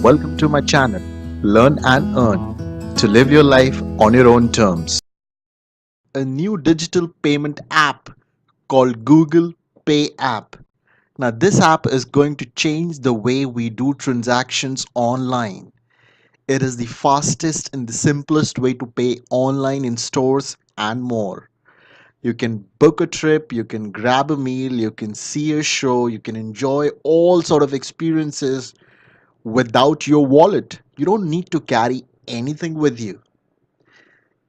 welcome to my channel, Learn and Earn, to live your life on your own terms. A new digital payment app called Google Pay app. Now this app is going to change the way we do transactions online. It is the fastest and the simplest way to pay online in stores and more. You can book a trip, you can grab a meal, you can see a show, you can enjoy all sort of experiences without your wallet. You don't need to carry anything with you.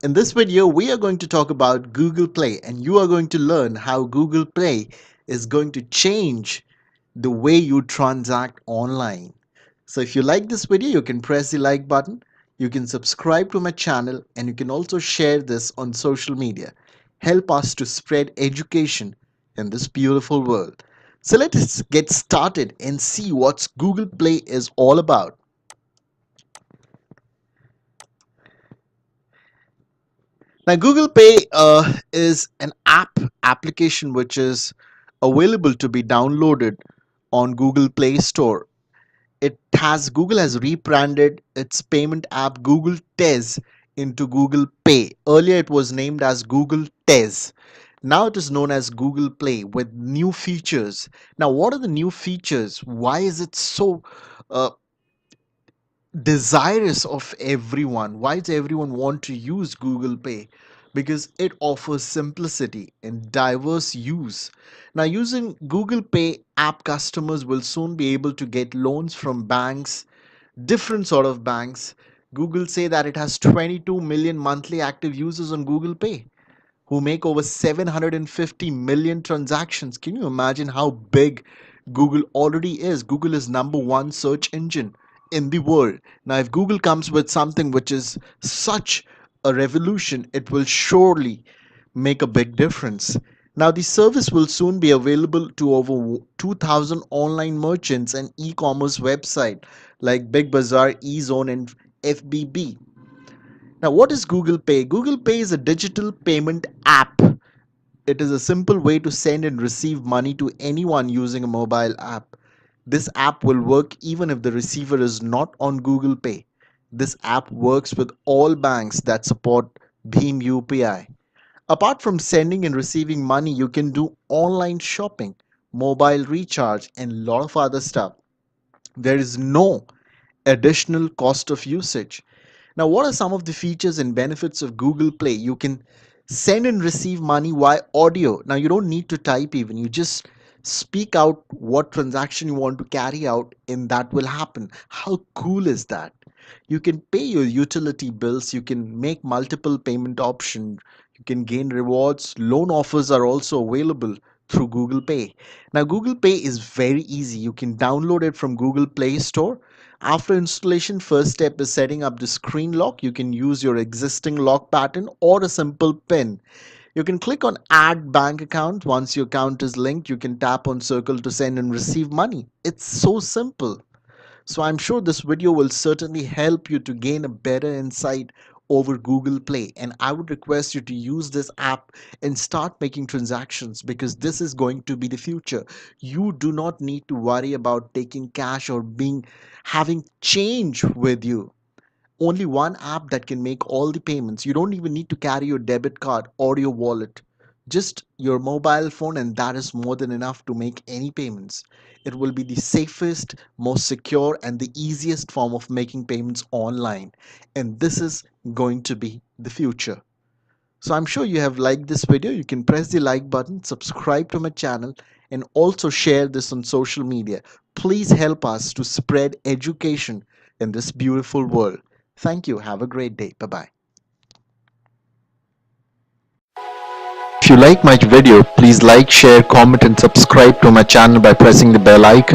In this video, we are going to talk about Google Play, and you are going to learn how Google Play is going to change the way you transact online. So if you like this video, you can press the like button, you can subscribe to my channel, and you can also share this on social media. Help us to spread education in this beautiful world. So let us get started and see what Google Play is all about. Now, Google Pay is an application which is available to be downloaded on Google Play Store. Google has rebranded its payment app Google Tez into Google Pay. Earlier, it was named as Google Tez. Now it is known as Google Play with new features. Now, what are the new features? Why is it so uh, desirous of everyone? Why does everyone want to use Google Pay? Because it offers simplicity and diverse use. Now, using Google Pay app, customers will soon be able to get loans from banks, different sort of banks. Google say that it has 22 million monthly active users on Google Pay who make over 750 million transactions. Can you imagine how big Google already is? Google is number one search engine in the world. Now, if Google comes with something which is such a revolution, it will surely make a big difference. Now, the service will soon be available to over 2,000 online merchants and e-commerce websites like Big Bazaar, eZone, and FBB. Now, what is Google Pay? Google Pay is a digital payment app. It is a simple way to send and receive money to anyone using a mobile app. This app will work even if the receiver is not on Google Pay. This app works with all banks that support BHIM UPI. Apart from sending and receiving money, you can do online shopping, mobile recharge, and a lot of other stuff. There is no additional cost of usage. Now, what are some of the features and benefits of Google Play? You can send and receive money via audio. Now, you don't need to type even. You just speak out what transaction you want to carry out, and that will happen. How cool is that? You can pay your utility bills. You can make multiple payment options. You can gain rewards. Loan offers are also available through Google Pay. Now, Google Pay is very easy. You can download it from Google Play Store. After installation, first step is setting up the screen lock. You can use your existing lock pattern or a simple PIN. You can click on add bank account. Once your account is linked, you can tap on circle to send and receive money. It's so simple. So I'm sure this video will certainly help you to gain a better insight over Google Play, and I would request you to use this app and start making transactions because this is going to be the future. You do not need to worry about taking cash or being having change with you. Only one app that can make all the payments. You don't even need to carry your debit card or your wallet. Just your mobile phone, and that is more than enough to make any payments. It will be the safest, most secure, and the easiest form of making payments online. And this is going to be the future. So I'm sure you have liked this video. You can press the like button, subscribe to my channel, and also share this on social media. Please help us to spread education in this beautiful world. Thank you. Have a great day. Bye-bye. If you like my video, please like, share, comment, and subscribe to my channel by pressing the bell icon.